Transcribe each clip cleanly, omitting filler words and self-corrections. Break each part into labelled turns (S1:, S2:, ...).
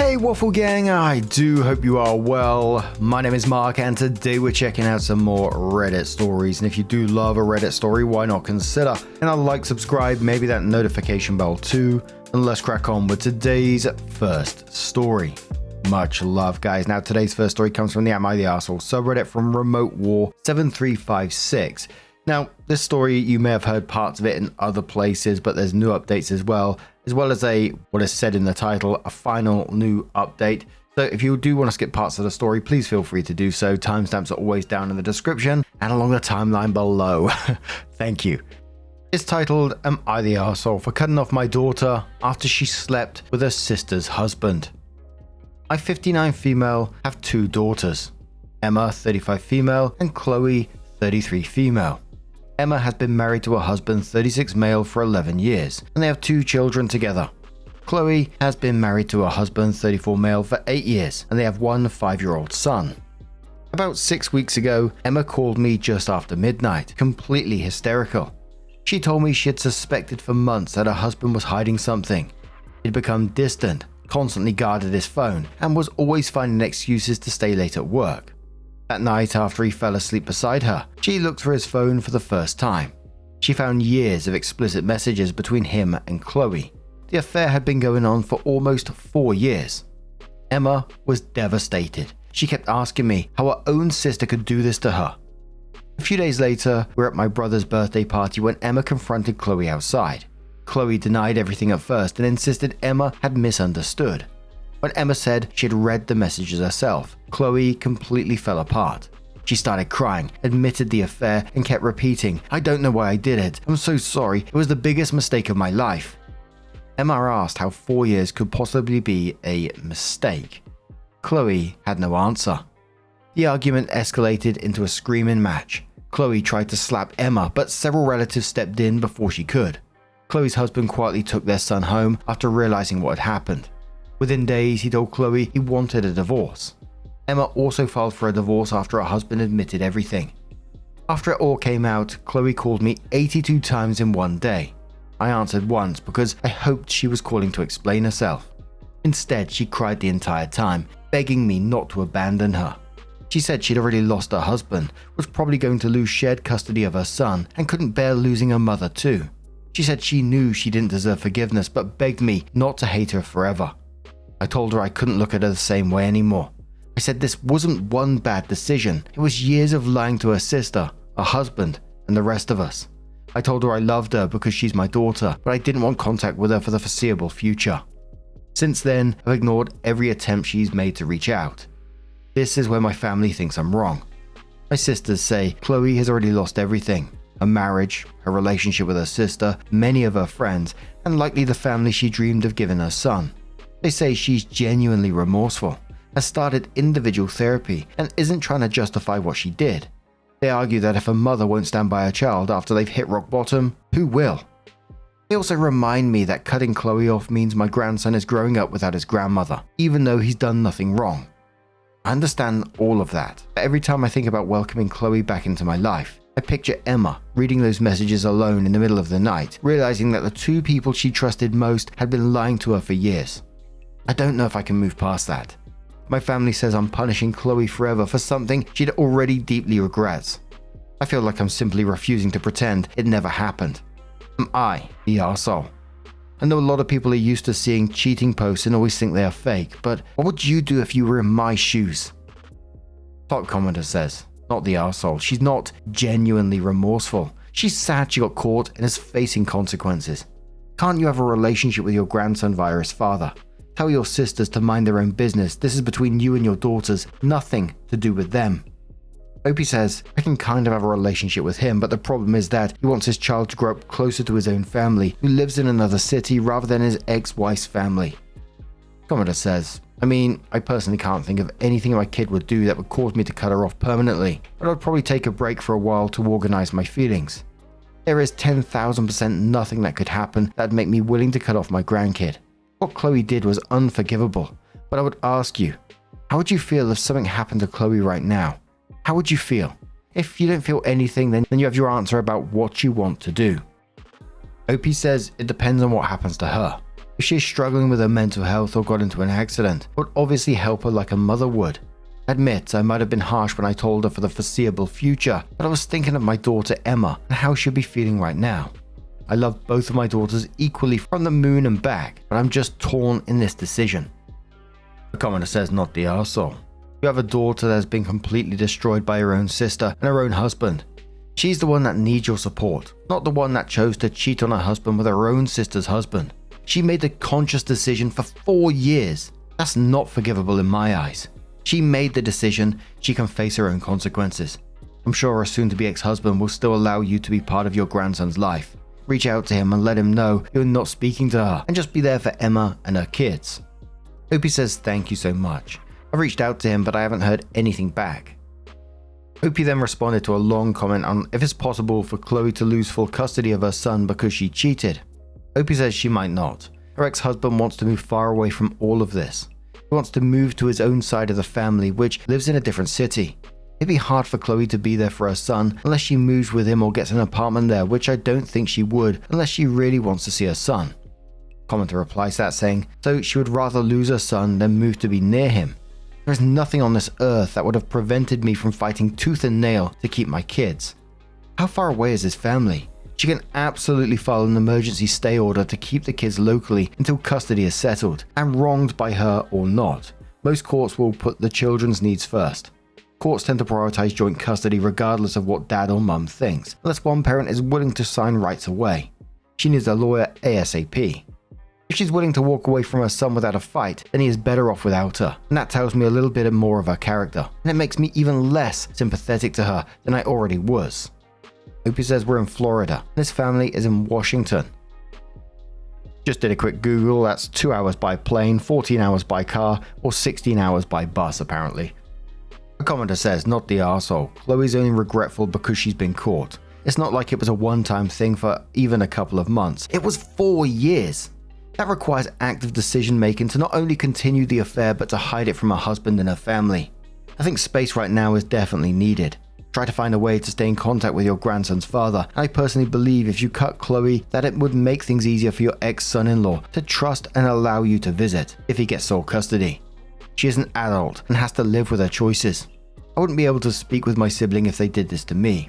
S1: Hey Waffle Gang, I do hope you are well. My name is Mark and today we're checking out some more Reddit stories, and if you do love a Reddit story, why not consider and like, subscribe, maybe that notification bell too, and let's crack on with today's first story. Much love, guys. Now today's first story comes from the Am I the Arsehole subreddit from Remote War 7356. Now this story, you may have heard parts of it in other places, but there's new updates as well as what is said in the title, a final new update. So if you do want to skip parts of the story, please feel free to do so. Timestamps are always down in the description and along the timeline below. Thank you. It's titled, Am I the Arsehole for cutting off my daughter after she slept with her sister's husband? I, 59 female, have two daughters. Emma, 35 female, and Chloe, 33 female. Emma has been married to her husband, 36 male, for 11 years, and they have two children together. Chloe has been married to her husband, 34 male, for 8 years, and they have one 5-year-old son. About 6 weeks ago, Emma called me just after midnight, completely hysterical. She told me she had suspected for months that her husband was hiding something. He'd become distant, constantly guarded his phone, and was always finding excuses to stay late at work. That night, after he fell asleep beside her, she looked for his phone for the first time. She found years of explicit messages between him and Chloe. The affair had been going on for almost 4 years. Emma was devastated. She kept asking me how her own sister could do this to her. A few days later, we were at my brother's birthday party when Emma confronted Chloe outside. Chloe denied everything at first and insisted Emma had misunderstood. When Emma said she had read the messages herself, Chloe completely fell apart. She started crying, admitted the affair, and kept repeating, "I don't know why I did it. I'm so sorry. It was the biggest mistake of my life." Emma asked how 4 years could possibly be a mistake. Chloe had no answer. The argument escalated into a screaming match. Chloe tried to slap Emma, but several relatives stepped in before she could. Chloe's husband quietly took their son home after realizing what had happened. Within days, he told Chloe he wanted a divorce. Emma also filed for a divorce after her husband admitted everything. After it all came out, Chloe called me 82 times in one day. I answered once because I hoped she was calling to explain herself. Instead, she cried the entire time, begging me not to abandon her. She said she'd already lost her husband, was probably going to lose shared custody of her son, and couldn't bear losing her mother too. She said she knew she didn't deserve forgiveness, but begged me not to hate her forever. I told her I couldn't look at her the same way anymore. I said this wasn't one bad decision. It was years of lying to her sister, her husband, and the rest of us. I told her I loved her because she's my daughter, but I didn't want contact with her for the foreseeable future. Since then, I've ignored every attempt she's made to reach out. This is where my family thinks I'm wrong. My sisters say Chloe has already lost everything. Her marriage, her relationship with her sister, many of her friends, and likely the family she dreamed of giving her son. They say she's genuinely remorseful, has started individual therapy, and isn't trying to justify what she did. They argue that if a mother won't stand by her child after they've hit rock bottom, who will? They also remind me that cutting Chloe off means my grandson is growing up without his grandmother, even though he's done nothing wrong. I understand all of that, but every time I think about welcoming Chloe back into my life, I picture Emma reading those messages alone in the middle of the night, realizing that the two people she trusted most had been lying to her for years. I don't know if I can move past that. My family says I'm punishing Chloe forever for something she'd already deeply regrets. I feel like I'm simply refusing to pretend it never happened. Am I the arsehole? I know a lot of people are used to seeing cheating posts and always think they are fake, but what would you do if you were in my shoes? Top commenter says, not the arsehole. She's not genuinely remorseful. She's sad she got caught and is facing consequences. Can't you have a relationship with your grandson via his father? Tell your sisters to mind their own business. This is between you and your daughters, nothing to do with them. Opie says, I can kind of have a relationship with him, but the problem is that he wants his child to grow up closer to his own family, who lives in another city rather than his ex-wife's family. Commenter says, I personally can't think of anything my kid would do that would cause me to cut her off permanently, but I'd probably take a break for a while to organize my feelings. There is 10,000% nothing that could happen that'd make me willing to cut off my grandkid. What Chloe did was unforgivable, but I would ask you, how would you feel if something happened to Chloe right now? How would you feel? If you don't feel anything, then you have your answer about what you want to do. OP says it depends on what happens to her. If she is struggling with her mental health or got into an accident, I would obviously help her like a mother would. Admit, I might have been harsh when I told her for the foreseeable future, but I was thinking of my daughter Emma and how she'll be feeling right now. I love both of my daughters equally from the moon and back, but I'm just torn in this decision. The commenter says, not the arsehole. You have a daughter that has been completely destroyed by her own sister and her own husband. She's the one that needs your support, not the one that chose to cheat on her husband with her own sister's husband. She made the conscious decision for 4 years. That's not forgivable in my eyes. She made the decision, she can face her own consequences. I'm sure her soon-to-be ex-husband will still allow you to be part of your grandson's life. Reach out to him and let him know you're not speaking to her, and just be there for Emma and her kids. Opie says thank you so much. I've reached out to him, but I haven't heard anything back. Opie then responded to a long comment on if it's possible for Chloe to lose full custody of her son because she cheated. Opie says she might not. Her ex-husband wants to move far away from all of this. He wants to move to his own side of the family, which lives in a different city. It'd be hard for Chloe to be there for her son unless she moves with him or gets an apartment there, which I don't think she would unless she really wants to see her son. Commenter replies to that saying, so she would rather lose her son than move to be near him. There is nothing on this earth that would have prevented me from fighting tooth and nail to keep my kids. How far away is his family? She can absolutely file an emergency stay order to keep the kids locally until custody is settled, and wronged by her or not. Most courts will put the children's needs first. Courts tend to prioritize joint custody regardless of what dad or mum thinks, unless one parent is willing to sign rights away. She needs a lawyer ASAP. If she's willing to walk away from her son without a fight, then he is better off without her, and that tells me a little bit more of her character, and it makes me even less sympathetic to her than I already was. Opie says we're in Florida, and his family is in Washington. Just did a quick Google, that's 2 hours by plane, 14 hours by car, or 16 hours by bus apparently. A commenter says, not the arsehole. Chloe's only regretful because she's been caught. It's not like it was a one-time thing for even a couple of months. It was 4 years. That requires active decision-making to not only continue the affair but to hide it from her husband and her family. I think space right now is definitely needed. Try to find a way to stay in contact with your grandson's father. I personally believe if you cut Chloe, that it would make things easier for your ex-son-in-law to trust and allow you to visit if he gets sole custody. She is an adult and has to live with her choices. I wouldn't be able to speak with my sibling if they did this to me.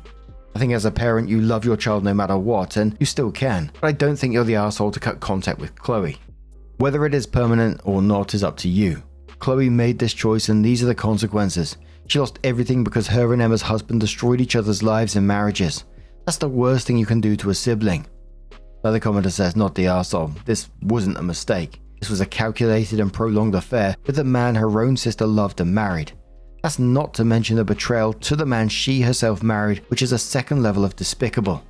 S1: I think as a parent you love your child no matter what, and you still can, but I don't think you're the asshole to cut contact with Chloe. Whether it is permanent or not is up to you. Chloe made this choice and these are the consequences. She lost everything because her and Emma's husband destroyed each other's lives and marriages. That's the worst thing you can do to a sibling. Another commenter says, not the arsehole. This wasn't a mistake. This was a calculated and prolonged affair with a man her own sister loved and married. That's not to mention the betrayal to the man she herself married, which is a second level of despicable.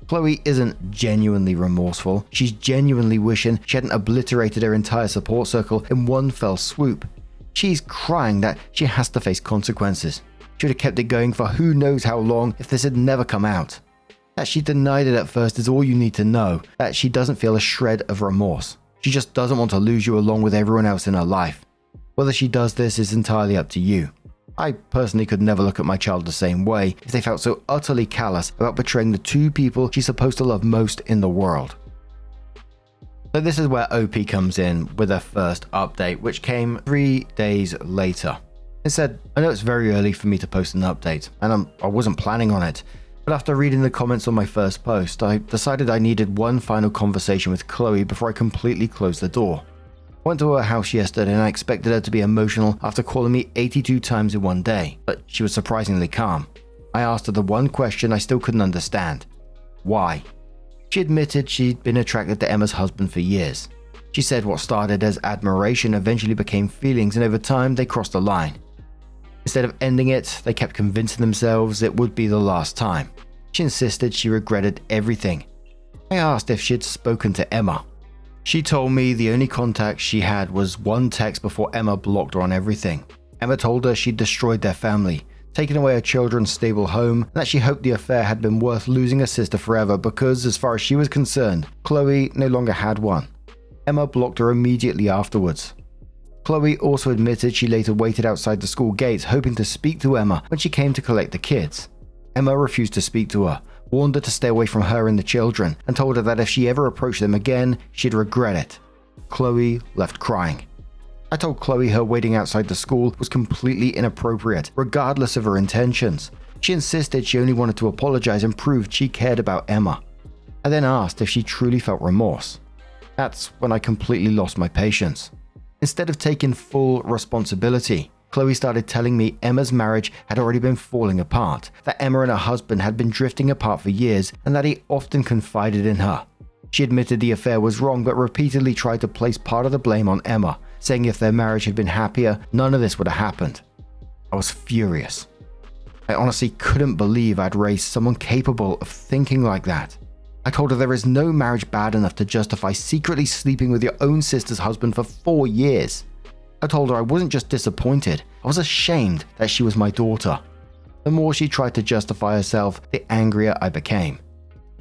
S1: Chloe isn't genuinely remorseful. She's genuinely wishing she hadn't obliterated her entire support circle in one fell swoop. She's crying that she has to face consequences. She would have kept it going for who knows how long if this had never come out. That she denied it at first is all you need to know, that she doesn't feel a shred of remorse. She just doesn't want to lose you along with everyone else in her life. Whether she does this is entirely up to you. I personally could never look at my child the same way if they felt so utterly callous about betraying the two people she's supposed to love most in the world. So this is where OP comes in with her first update, which came 3 days later. It said, I know it's very early for me to post an update, and I wasn't planning on it, but after reading the comments on my first post, I decided I needed one final conversation with Chloe before I completely closed the door. I went to her house yesterday and I expected her to be emotional after calling me 82 times in one day, but she was surprisingly calm. I asked her the one question I still couldn't understand. Why? She admitted she'd been attracted to Emma's husband for years. She said what started as admiration eventually became feelings, and over time they crossed the line. Instead of ending it, they kept convincing themselves it would be the last time. She insisted she regretted everything. I asked if she'd spoken to Emma. She told me the only contact she had was one text before Emma blocked her on everything. Emma told her she'd destroyed their family, taken away her children's stable home, and that she hoped the affair had been worth losing her sister forever because, as far as she was concerned, Chloe no longer had one. Emma blocked her immediately afterwards. Chloe also admitted she later waited outside the school gates hoping to speak to Emma when she came to collect the kids. Emma refused to speak to her, warned her to stay away from her and the children, and told her that if she ever approached them again, she'd regret it. Chloe left crying. I told Chloe her waiting outside the school was completely inappropriate, regardless of her intentions. She insisted she only wanted to apologize and proved she cared about Emma. I then asked if she truly felt remorse. That's when I completely lost my patience. Instead of taking full responsibility, Chloe started telling me Emma's marriage had already been falling apart, that Emma and her husband had been drifting apart for years, and that he often confided in her. She admitted the affair was wrong, but repeatedly tried to place part of the blame on Emma, saying if their marriage had been happier, none of this would have happened. I was furious. I honestly couldn't believe I'd raised someone capable of thinking like that. I told her there is no marriage bad enough to justify secretly sleeping with your own sister's husband for 4 years. I told her I wasn't just disappointed, I was ashamed that she was my daughter. The more she tried to justify herself, the angrier I became.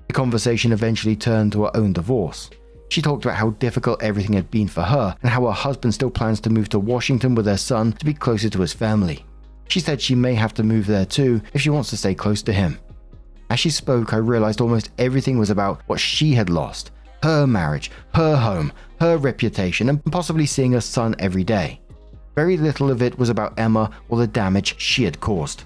S1: The conversation eventually turned to her own divorce. She talked about how difficult everything had been for her and how her husband still plans to move to Washington with their son to be closer to his family. She said she may have to move there too if she wants to stay close to him. As she spoke, I realized almost everything was about what she had lost: her marriage, her home, her reputation, and possibly seeing her son every day. Very little of it was about Emma or the damage she had caused.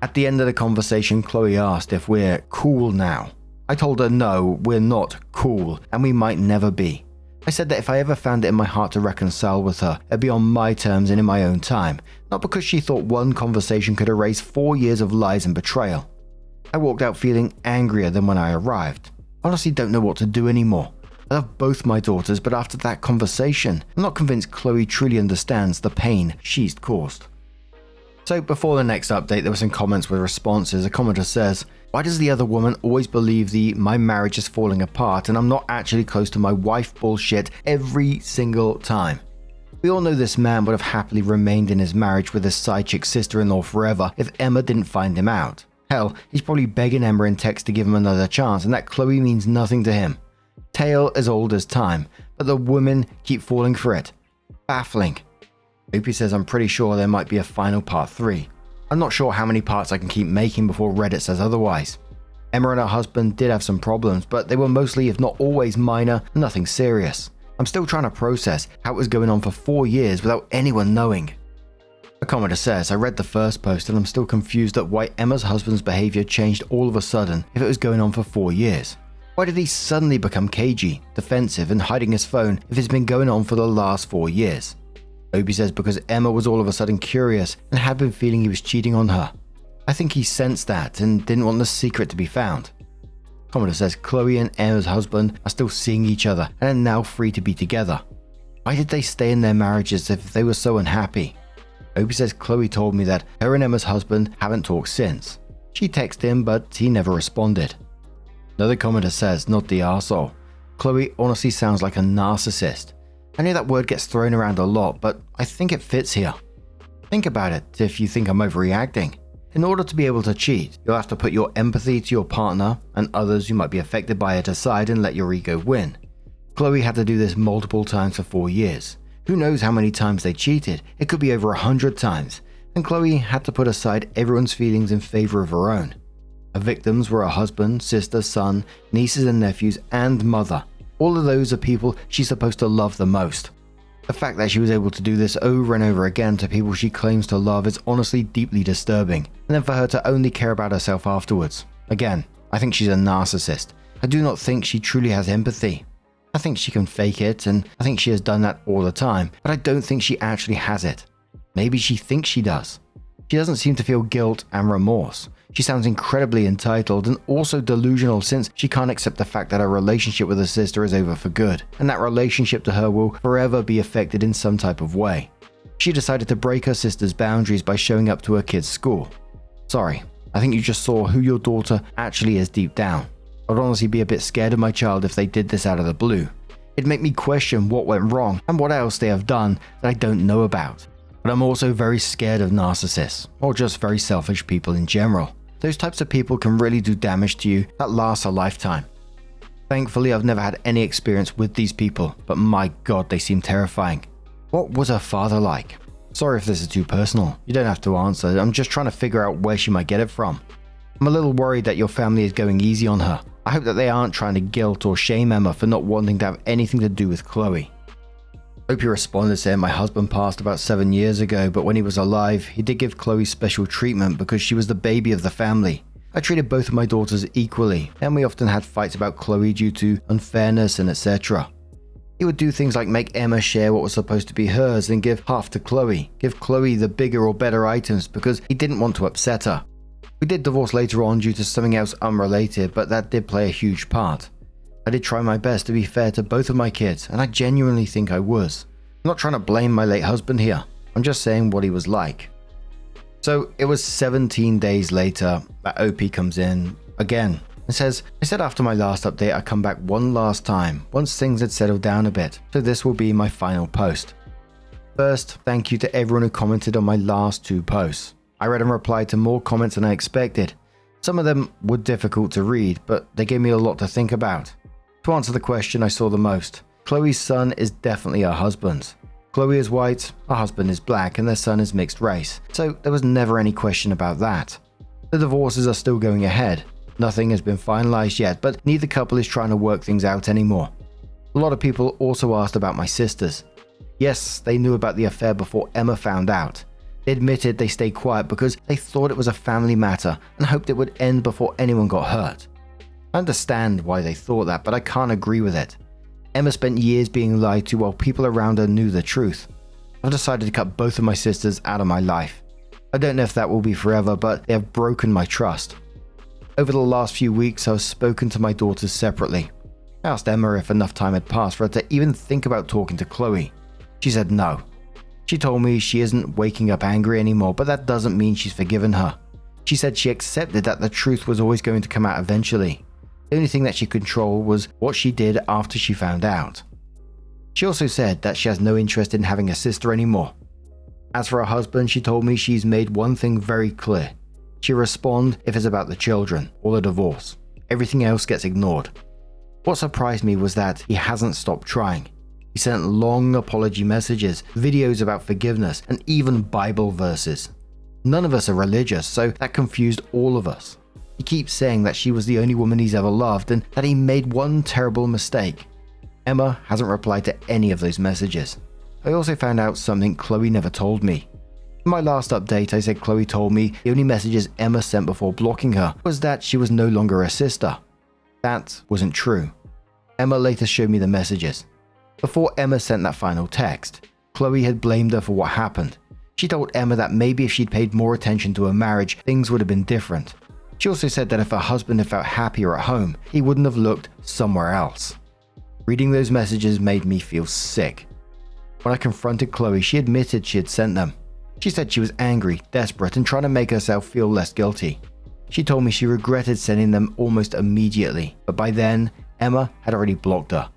S1: At the end of the conversation, Chloe asked if we're cool now. I told her no, we're not cool, and we might never be. I said that if I ever found it in my heart to reconcile with her, it'd be on my terms and in my own time, not because she thought one conversation could erase 4 years of lies and betrayal. I walked out feeling angrier than when I arrived. I honestly don't know what to do anymore. I love both my daughters, but after that conversation, I'm not convinced Chloe truly understands the pain she's caused. So before the next update, there were some comments with responses. A commenter says, "Why does the other woman always believe the 'my marriage is falling apart and I'm not actually close to my wife' bullshit every single time? We all know this man would have happily remained in his marriage with his side chick sister-in-law forever if Emma didn't find him out. Hell, he's probably begging Emma in text to give him another chance, and that Chloe means nothing to him. Tale as old as time, but the women keep falling for it. Baffling." Opie says, "I'm pretty sure there might be a final part 3. I'm not sure how many parts I can keep making before Reddit says otherwise. Emma and her husband did have some problems, but they were mostly, if not always, minor and nothing serious. I'm still trying to process how it was going on for 4 years without anyone knowing." A commenter says, "I read the first post and I'm still confused at why Emma's husband's behavior changed all of a sudden if it was going on for 4 years. Why did he suddenly become cagey, defensive, and hiding his phone if it's been going on for the last 4 years? Opie says because Emma was all of a sudden curious and had been feeling he was cheating on her. I think he sensed that and didn't want the secret to be found." Commenter says Chloe and Emma's husband are still seeing each other and are now free to be together. Why did they stay in their marriages if they were so unhappy? Opie says Chloe told me that her and Emma's husband haven't talked since. She texted him, but he never responded. Another commenter says, "Not the arsehole. Chloe honestly sounds like a narcissist. I know that word gets thrown around a lot, but I think it fits here. Think about it if you think I'm overreacting. In order to be able to cheat, you'll have to put your empathy to your partner and others who might be affected by it aside and let your ego win. Chloe had to do this multiple times for 4 years. Who knows how many times they cheated? It could be over 100 times. And Chloe had to put aside everyone's feelings in favor of her own. Her victims were her husband, sister, son, nieces and nephews, and mother. All of those are people she's supposed to love the most. The fact that she was able to do this over and over again to people she claims to love is honestly deeply disturbing. And then for her to only care about herself afterwards. Again, I think she's a narcissist. I do not think she truly has empathy. I think she can fake it, and I think she has done that all the time, but I don't think she actually has it. Maybe she thinks she does. She doesn't seem to feel guilt and remorse. She sounds incredibly entitled and also delusional since she can't accept the fact that her relationship with her sister is over for good, and that relationship to her will forever be affected in some type of way. She decided to break her sister's boundaries by showing up to her kid's school. Sorry, I think you just saw who your daughter actually is deep down. I'd honestly be a bit scared of my child if they did this out of the blue. It'd make me question what went wrong and what else they have done that I don't know about. But I'm also very scared of narcissists, or just very selfish people in general. Those types of people can really do damage to you that lasts a lifetime. Thankfully, I've never had any experience with these people, but my god, they seem terrifying. What was her father like? Sorry if this is too personal. You don't have to answer. I'm just trying to figure out where she might get it from. I'm a little worried that your family is going easy on her. I hope that they aren't trying to guilt or shame Emma for not wanting to have anything to do with Chloe. Opie responded saying my husband passed about 7 years ago, but when he was alive, he did give Chloe special treatment because she was the baby of the family. I treated both of my daughters equally, and we often had fights about Chloe due to unfairness and etc. He would do things like make Emma share what was supposed to be hers and give half to Chloe, give Chloe the bigger or better items because he didn't want to upset her. We did divorce later on due to something else unrelated, but that did play a huge part. I did try my best to be fair to both of my kids, and I genuinely think I was. I'm not trying to blame my late husband here, I'm just saying what he was like. So it was 17 days later that OP comes in again and says, I said after my last update I'd come back one last time, once things had settled down a bit, so this will be my final post. First, thank you to everyone who commented on my last 2 posts. I read and replied to more comments than I expected. Some of them were difficult to read, but they gave me a lot to think about. To answer the question I saw the most, Chloe's son is definitely her husband's. Chloe is white, her husband is black, and their son is mixed race, so there was never any question about that. The divorces are still going ahead. Nothing has been finalized yet, but neither couple is trying to work things out anymore. A lot of people also asked about my sisters. Yes, they knew about the affair before Emma found out. They admitted they stayed quiet because they thought it was a family matter and hoped it would end before anyone got hurt. I understand why they thought that, but I can't agree with it. Emma spent years being lied to while people around her knew the truth. I've decided to cut both of my sisters out of my life. I don't know if that will be forever, but they have broken my trust. Over the last few weeks, I've spoken to my daughters separately. I asked Emma if enough time had passed for her to even think about talking to Chloe. She said no. She told me she isn't waking up angry anymore, but that doesn't mean she's forgiven her. She said she accepted that the truth was always going to come out eventually. The only thing that she could control was what she did after she found out. She also said that she has no interest in having a sister anymore. As for her husband, she told me she's made one thing very clear. She'll respond if it's about the children or the divorce. Everything else gets ignored. What surprised me was that he hasn't stopped trying. He sent long apology messages, videos about forgiveness, and even Bible verses. None of us are religious, so that confused all of us. He keeps saying that she was the only woman he's ever loved and that he made one terrible mistake. Emma hasn't replied to any of those messages. I also found out something Chloe never told me. In my last update, I said Chloe told me the only messages Emma sent before blocking her was that she was no longer a sister. That wasn't true. Emma later showed me the messages. Before Emma sent that final text, Chloe had blamed her for what happened. She told Emma that maybe if she'd paid more attention to her marriage, things would have been different. She also said that if her husband had felt happier at home, he wouldn't have looked somewhere else. Reading those messages made me feel sick. When I confronted Chloe, she admitted she had sent them. She said she was angry, desperate, and trying to make herself feel less guilty. She told me she regretted sending them almost immediately, but by then, Emma had already blocked her.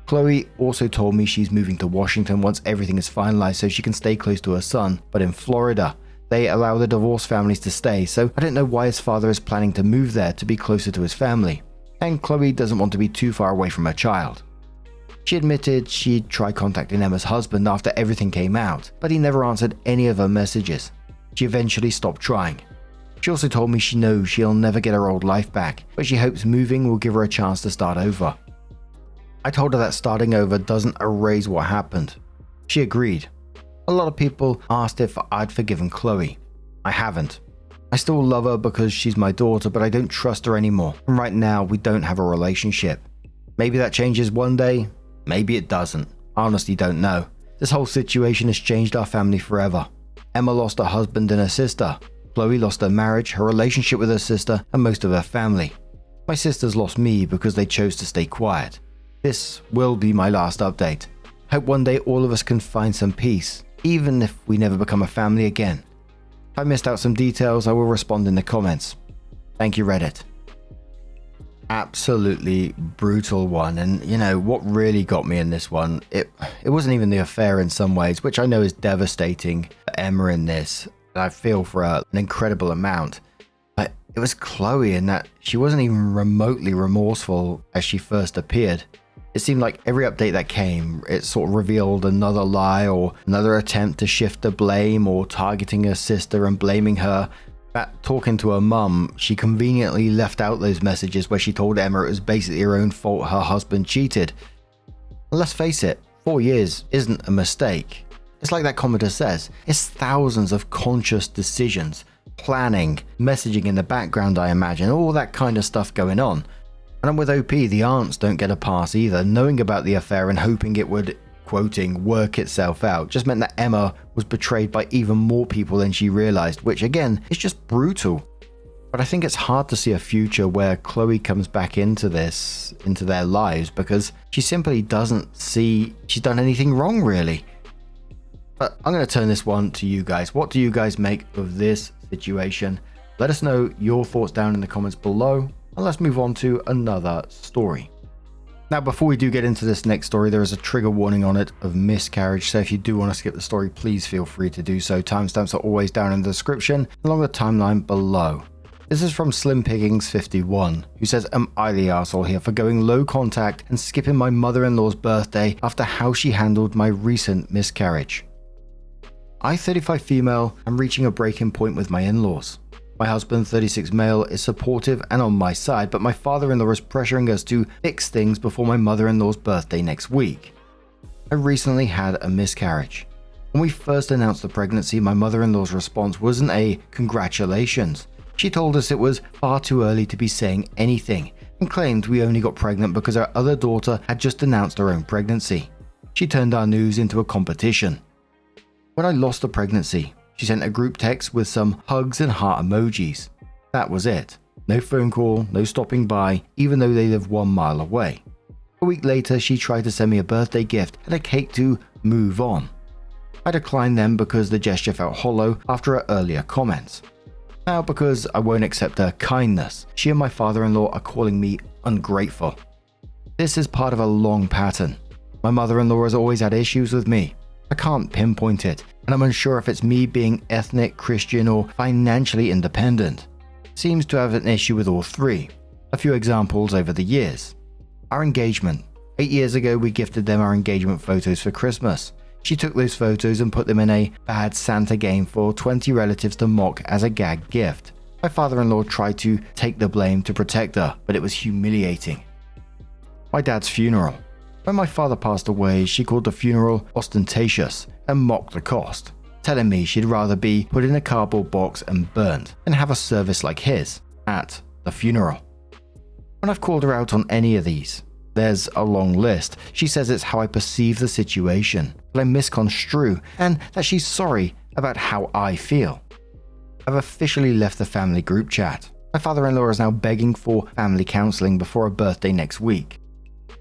S1: Chloe also told me she's moving to Washington once everything is finalized so she can stay close to her son, but in Florida, they allow the divorced families to stay, so I don't know why his father is planning to move there to be closer to his family, and Chloe doesn't want to be too far away from her child. She admitted she'd tried contacting Emma's husband after everything came out, but he never answered any of her messages. She eventually stopped trying. She also told me she knows she'll never get her old life back, but she hopes moving will give her a chance to start over. I told her that starting over doesn't erase what happened. She agreed. A lot of people asked if I'd forgiven Chloe. I haven't. I still love her because she's my daughter, but I don't trust her anymore, and right now we don't have a relationship. Maybe that changes one day, maybe it doesn't. I honestly don't know. This whole situation has changed our family forever. Emma lost her husband and her sister. Chloe lost her marriage, her relationship with her sister, and most of her family. My sisters lost me because they chose to stay quiet. This will be my last update. Hope one day all of us can find some peace, even if we never become a family again. If I missed out some details, I will respond in the comments. Thank you, Reddit. Absolutely brutal one, and what really got me in this one, it wasn't even the affair in some ways, which I know is devastating for Emma in this, and I feel for her an incredible amount. But it was Chloe in that she wasn't even remotely remorseful as she first appeared. It seemed like every update that came, it sort of revealed another lie or another attempt to shift the blame or targeting her sister and blaming her. At talking to her mum, she conveniently left out those messages where she told Emma it was basically her own fault her husband cheated. And let's face it, 4 years isn't a mistake. It's like that commenter says, it's thousands of conscious decisions, planning, messaging in the background, I imagine, all that kind of stuff going on. And I'm with OP, the aunts don't get a pass either. Knowing about the affair and hoping it would, quoting, work itself out just meant that Emma was betrayed by even more people than she realized, which again is just brutal. But I think it's hard to see a future where Chloe comes back into their lives, because she simply doesn't see she's done anything wrong, really. But I'm going to turn this one to you guys. What do you guys make of this situation? Let us know your thoughts down in the comments below, and let's move on to another story. Now, before we do get into this next story, there is a trigger warning on it of miscarriage, so if you do want to skip the story, please feel free to do so. Timestamps are always down in the description, along the timeline below. This is from Slim Pickings 51, who says, am I the arsehole here for going low contact and skipping my mother-in-law's birthday after how she handled my recent miscarriage? I, 35 female, am reaching a breaking point with my in-laws. My husband, 36 male, is supportive and on my side, but my father-in-law is pressuring us to fix things before my mother-in-law's birthday next week. I recently had a miscarriage. When we first announced the pregnancy, my mother-in-law's response wasn't a congratulations. She told us it was far too early to be saying anything, and claimed we only got pregnant because our other daughter had just announced her own pregnancy. She turned our news into a competition. When I lost the pregnancy, she sent a group text with some hugs and heart emojis. That was it. No phone call, no stopping by, even though they live 1 mile away. A week later, she tried to send me a birthday gift and a cake to move on. I declined them because the gesture felt hollow after her earlier comments. Now, because I won't accept her kindness, she and my father-in-law are calling me ungrateful. This is part of a long pattern. My mother-in-law has always had issues with me. I can't pinpoint it, and I'm unsure if it's me being ethnic, Christian, or financially independent. Seems to have an issue with all three. A few examples over the years. Our engagement. 8 years ago, we gifted them our engagement photos for Christmas. She took those photos and put them in a bad Santa game for 20 relatives to mock as a gag gift. My father-in-law tried to take the blame to protect her, but it was humiliating. My dad's funeral. When my father passed away, she called the funeral ostentatious and mocked the cost, telling me she'd rather be put in a cardboard box and burnt than have a service like his at the funeral. When I've called her out on any of these, there's a long list. She says it's how I perceive the situation, that I misconstrue, and that she's sorry about how I feel. I've officially left the family group chat. My father-in-law is now begging for family counseling before her birthday next week.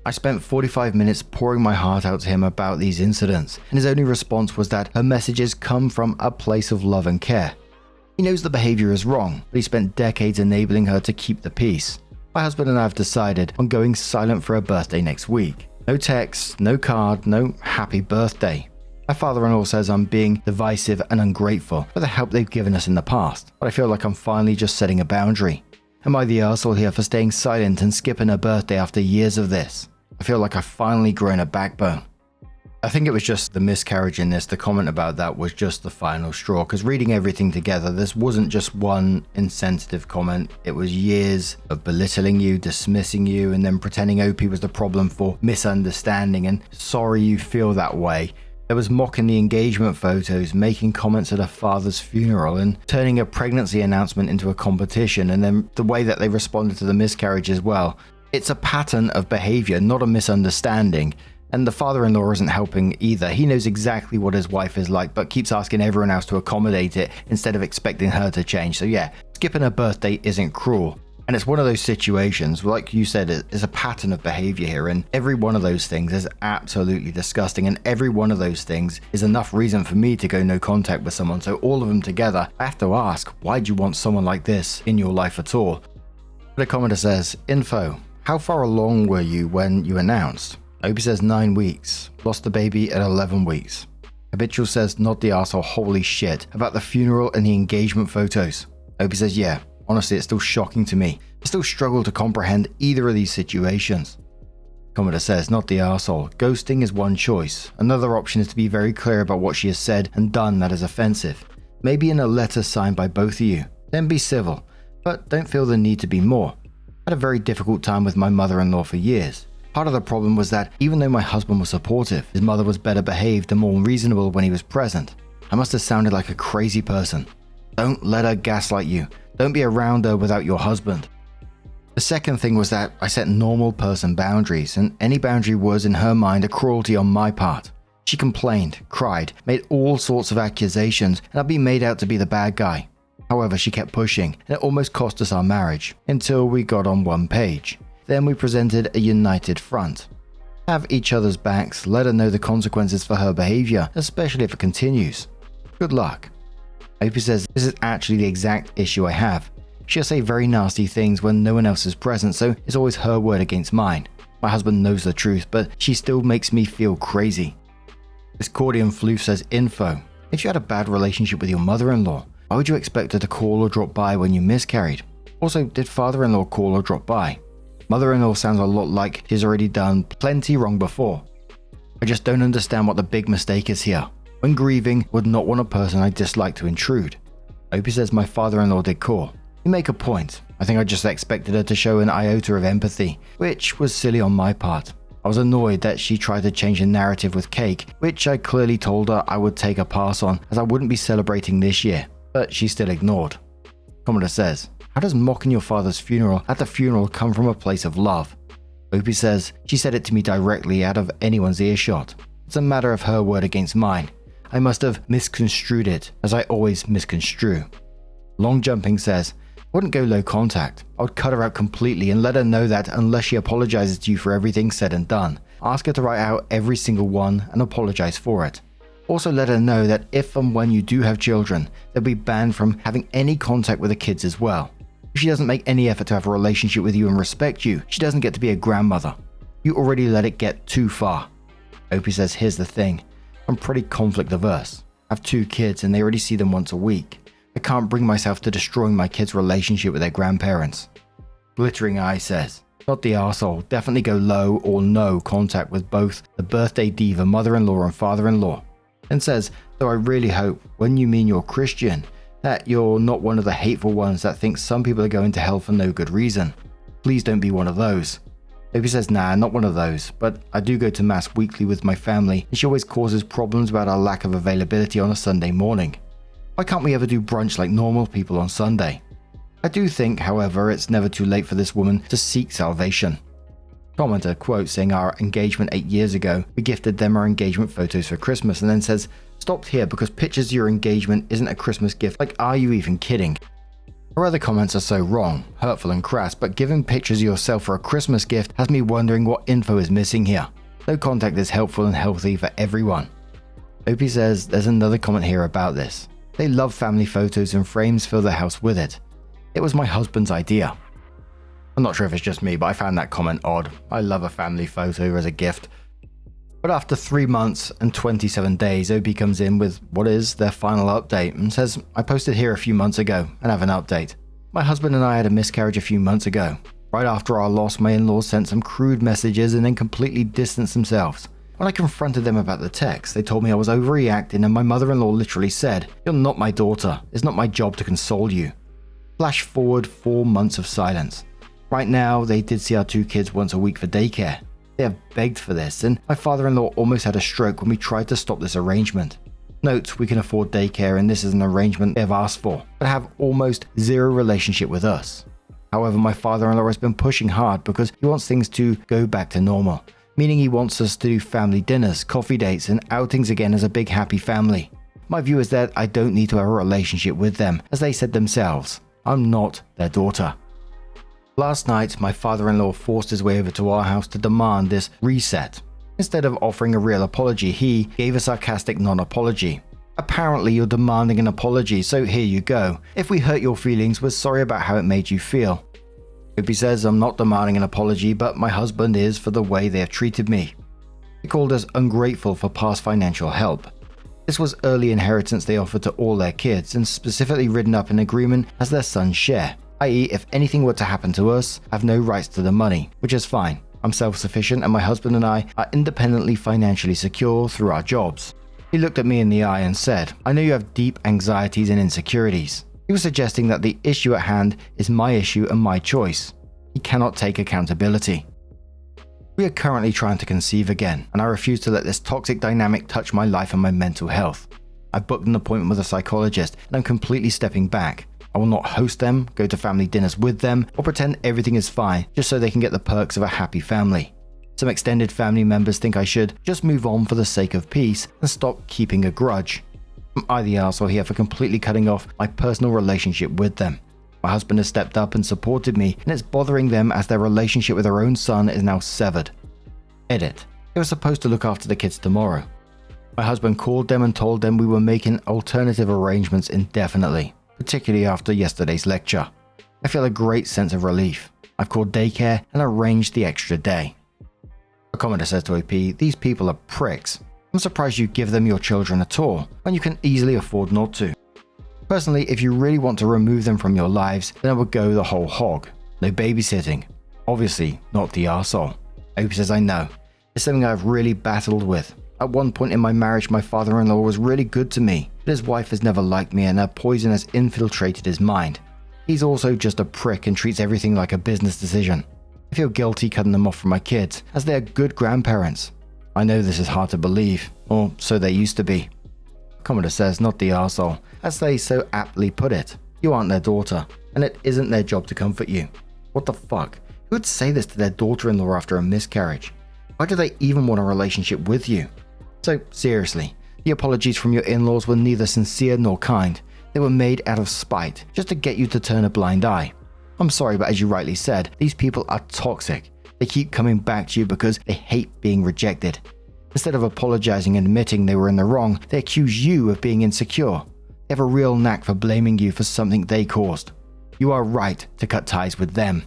S1: I spent 45 minutes pouring my heart out to him about these incidents, and his only response was that her messages come from a place of love and care. He knows the behavior is wrong, but he spent decades enabling her to keep the peace. My husband and I have decided on going silent for her birthday next week. No text, no card, no happy birthday. My father-in-law says I'm being divisive and ungrateful for the help they've given us in the past, but I feel like I'm finally just setting a boundary. Am I the arsehole here for staying silent and skipping her birthday after years of this? I feel like I've finally grown a backbone. I think it was just the miscarriage in this. The comment about that was just the final straw, because reading everything together, this wasn't just one insensitive comment. It was years of belittling you, dismissing you, and then pretending OP was the problem for misunderstanding and sorry you feel that way. There was mocking the engagement photos, making comments at her father's funeral, and turning a pregnancy announcement into a competition, and then the way that they responded to the miscarriage as well. It's a pattern of behavior, not a misunderstanding. And the father-in-law isn't helping either. He knows exactly what his wife is like, but keeps asking everyone else to accommodate it instead of expecting her to change. So yeah, skipping her birthday isn't cruel. And it's one of those situations, like you said, it's a pattern of behavior here. And every one of those things is absolutely disgusting. And every one of those things is enough reason for me to go no contact with someone. So all of them together, I have to ask, why do you want someone like this in your life at all? But a commenter says, info. How far along were you when you announced? Obi says 9 weeks. Lost the baby at 11 weeks. Habitual says not the arsehole, holy shit, about the funeral and the engagement photos. Obi says yeah, honestly it's still shocking to me. I still struggle to comprehend either of these situations. Commenter says not the arsehole. Ghosting is one choice. Another option is to be very clear about what she has said and done that is offensive. Maybe in a letter signed by both of you. Then be civil, but don't feel the need to be more. I had a very difficult time with my mother-in-law for years. Part of the problem was that even though my husband was supportive, his mother was better behaved and more reasonable when he was present. I must have sounded like a crazy person. Don't let her gaslight you. Don't be around her without your husband. The second thing was that I set normal person boundaries, and any boundary was in her mind a cruelty on my part. She complained, cried, made all sorts of accusations, and I'd be made out to be the bad guy. However, she kept pushing, and it almost cost us our marriage, until we got on one page. Then we presented a united front. Have each other's backs, let her know the consequences for her behavior, especially if it continues. Good luck. Opie says, this is actually the exact issue I have. She'll say very nasty things when no one else is present, so it's always her word against mine. My husband knows the truth, but she still makes me feel crazy. Discordian Floof says, info. If you had a bad relationship with your mother-in-law, why would you expect her to call or drop by when you miscarried? Also, did father-in-law call or drop by? Mother-in-law sounds a lot like she's already done plenty wrong before. I just don't understand what the big mistake is here. When grieving, would not want a person I dislike to intrude. Opie says my father-in-law did call. You make a point. I think I just expected her to show an iota of empathy, which was silly on my part. I was annoyed that she tried to change the narrative with cake, which I clearly told her I would take a pass on as I wouldn't be celebrating this year, but she still ignored. Commodore says, how does mocking your father's funeral at the funeral come from a place of love? Opie says, she said it to me directly out of anyone's earshot. It's a matter of her word against mine. I must have misconstrued it, as I always misconstrue. Long Jumping says, wouldn't go low contact. I would cut her out completely and let her know that unless she apologizes to you for everything said and done, ask her to write out every single one and apologize for it. Also let her know that if and when you do have children, they'll be banned from having any contact with the kids as well. If she doesn't make any effort to have a relationship with you and respect you, she doesn't get to be a grandmother. You already let it get too far. Opie says, here's the thing. I'm pretty conflict averse. I have 2 kids and they already see them once a week. I can't bring myself to destroying my kids' relationship with their grandparents. Glittering Eye says, not the arsehole, definitely go low or no contact with both the birthday diva mother-in-law and father-in-law. And says, though I really hope, when you mean you're Christian, that you're not one of the hateful ones that think some people are going to hell for no good reason. Please don't be one of those. Opie says, nah, not one of those, but I do go to mass weekly with my family and she always causes problems about our lack of availability on a Sunday morning. Why can't we ever do brunch like normal people on Sunday? I do think, however, it's never too late for this woman to seek salvation. Commenter quotes saying our engagement 8 years ago, we gifted them our engagement photos for Christmas, and then says, stopped here because pictures of your engagement isn't a Christmas gift, like are you even kidding? Her other comments are so wrong, hurtful and crass, but giving pictures of yourself for a Christmas gift has me wondering what info is missing here. No contact is helpful and healthy for everyone. Opie says there's another comment here about this. They love family photos and frames fill their house with it. It was my husband's idea. I'm not sure if it's just me, but I found that comment odd. I love a family photo as a gift. But after 3 months and 27 days, Opie comes in with what is their final update and says, I posted here a few months ago and have an update. My husband and I had a miscarriage a few months ago. Right after our loss, my in-laws sent some crude messages and then completely distanced themselves. When I confronted them about the text, they told me I was overreacting and my mother-in-law literally said, you're not my daughter, it's not my job to console you. Flash forward 4 months of silence. Right now, they did see our 2 kids once a week for daycare. They have begged for this, and my father-in-law almost had a stroke when we tried to stop this arrangement. Note, we can afford daycare and this is an arrangement they have asked for, but have almost zero relationship with us. However, my father-in-law has been pushing hard because he wants things to go back to normal, meaning he wants us to do family dinners, coffee dates, and outings again as a big happy family. My view is that I don't need to have a relationship with them, as they said themselves. I'm not their daughter. Last night, my father-in-law forced his way over to our house to demand this reset. Instead of offering a real apology, he gave a sarcastic non-apology. Apparently, you're demanding an apology, so here you go. If we hurt your feelings, we're sorry about how it made you feel. Opie says, I'm not demanding an apology, but my husband is for the way they have treated me. He called us ungrateful for past financial help. This was early inheritance they offered to all their kids and specifically written up in agreement as their son's share, i.e. if anything were to happen to us, I have no rights to the money, which is fine. I'm self-sufficient and my husband and I are independently financially secure through our jobs. He looked at me in the eye and said, I know you have deep anxieties and insecurities. He was suggesting that the issue at hand is my issue and my choice. He cannot take accountability. We are currently trying to conceive again, and I refuse to let this toxic dynamic touch my life and my mental health. I booked an appointment with a psychologist, and I'm completely stepping back. I will not host them, go to family dinners with them, or pretend everything is fine just so they can get the perks of a happy family. Some extended family members think I should just move on for the sake of peace and stop keeping a grudge. Am I the arsehole here for completely cutting off my personal relationship with them? My husband has stepped up and supported me, and it's bothering them as their relationship with their own son is now severed. Edit. They were supposed to look after the kids tomorrow. My husband called them and told them we were making alternative arrangements indefinitely, particularly after yesterday's lecture. I feel a great sense of relief. I've called daycare and arranged the extra day. A commenter says to OP, these people are pricks. I'm surprised you give them your children at all, when you can easily afford not to. Personally, if you really want to remove them from your lives, then I would go the whole hog. No babysitting. Obviously, not the arsehole. OP says, I know. It's something I've really battled with. At one point in my marriage, my father-in-law was really good to me, but his wife has never liked me and her poison has infiltrated his mind. He's also just a prick and treats everything like a business decision. I feel guilty cutting them off from my kids, as they are good grandparents. I know this is hard to believe, or so they used to be. Commenter says, not the arsehole. As they so aptly put it, you aren't their daughter, and it isn't their job to comfort you. What the fuck? Who would say this to their daughter-in-law after a miscarriage? Why do they even want a relationship with you? So, seriously, the apologies from your in-laws were neither sincere nor kind. They were made out of spite, just to get you to turn a blind eye. I'm sorry, but as you rightly said, these people are toxic. They keep coming back to you because they hate being rejected. Instead of apologizing and admitting they were in the wrong, they accuse you of being insecure. They have a real knack for blaming you for something they caused. You are right to cut ties with them.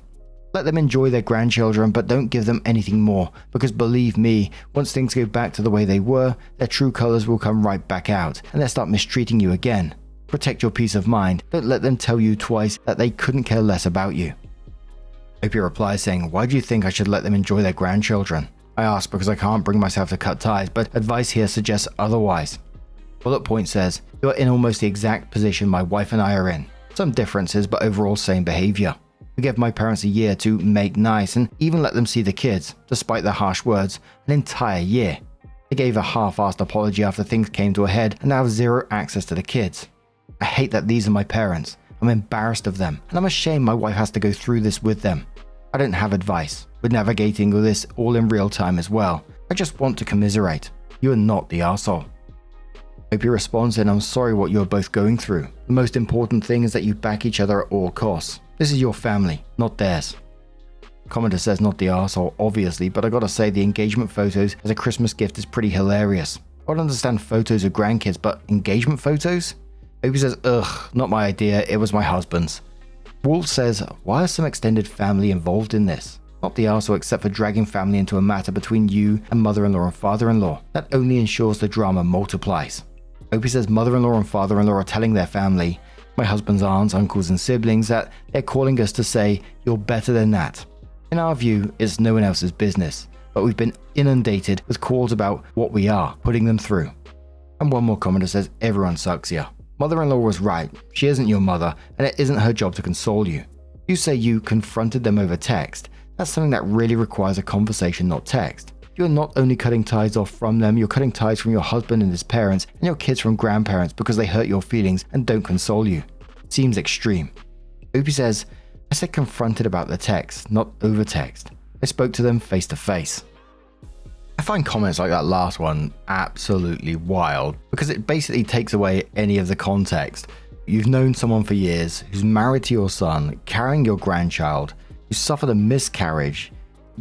S1: Let them enjoy their grandchildren, but don't give them anything more, because believe me, once things go back to the way they were, their true colors will come right back out, and they'll start mistreating you again. Protect your peace of mind. Don't let them tell you twice that they couldn't care less about you. OP replies saying, why do you think I should let them enjoy their grandchildren? I ask because I can't bring myself to cut ties, but advice here suggests otherwise. Bullet point says, you are in almost the exact position my wife and I are in. Some differences, but overall same behavior. We gave my parents a year to make nice and even let them see the kids, despite their harsh words, an entire year. They gave a half-assed apology after things came to a head and now have zero access to the kids. I hate that these are my parents. I'm embarrassed of them, and I'm ashamed my wife has to go through this with them. I don't have advice. We're navigating all this all in real time as well. I just want to commiserate. You are not the arsehole. OP responds saying, I'm sorry what you're both going through. The most important thing is that you back each other at all costs. This is your family, not theirs. Commenter says, not the arsehole, obviously, but I gotta say the engagement photos as a Christmas gift is pretty hilarious. I don't understand photos of grandkids, but engagement photos? OP says, ugh, not my idea, it was my husband's. Wolf says, why are some extended family involved in this? Not the arsehole except for dragging family into a matter between you and mother-in-law and father-in-law. That only ensures the drama multiplies. OP says mother-in-law and father-in-law are telling their family, my husband's aunts, uncles and siblings, that they're calling us to say, you're better than that. In our view, it's no one else's business, but we've been inundated with calls about what we are putting them through. And one more commenter says, everyone sucks here. Mother-in-law was right, she isn't your mother, and it isn't her job to console you. You say you confronted them over text. That's something that really requires a conversation, not text. You're not only cutting ties off from them, you're cutting ties from your husband and his parents, and your kids from grandparents because they hurt your feelings and don't console you. Seems extreme. OP says, I said confronted about the text, not over text. I spoke to them face to face. I find comments like that last one absolutely wild because it basically takes away any of the context. You've known someone for years who's married to your son, carrying your grandchild, who suffered a miscarriage.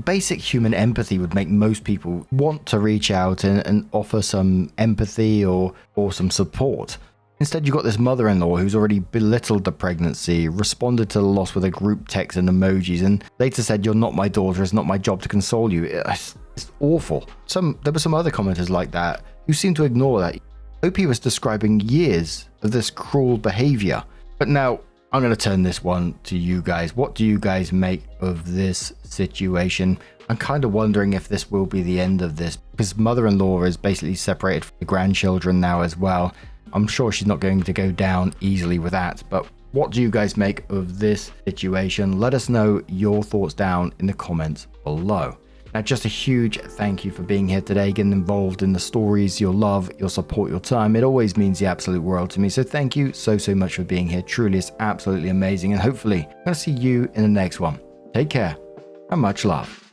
S1: Basic human empathy would make most people want to reach out and offer some empathy or some support. Instead, you've got this mother-in-law who's already belittled the pregnancy, responded to the loss with a group text and emojis, and later said, you're not my daughter, it's not my job to console you. It's awful. There were some other commenters like that who seemed to ignore that. OP was describing years of this cruel behavior. But now, I'm going to turn this one to you guys. What do you guys make of this situation? I'm kind of wondering if this will be the end of this, because mother-in-law is basically separated from the grandchildren now as well. I'm sure she's not going to go down easily with that, but what do you guys make of this situation? Let us know your thoughts down in the comments below. Now, just a huge thank you for being here today, getting involved in the stories, your love, your support, your time. It always means the absolute world to me. So thank you so much for being here. Truly, it's absolutely amazing. And hopefully, I'm going to see you in the next one. Take care and much love.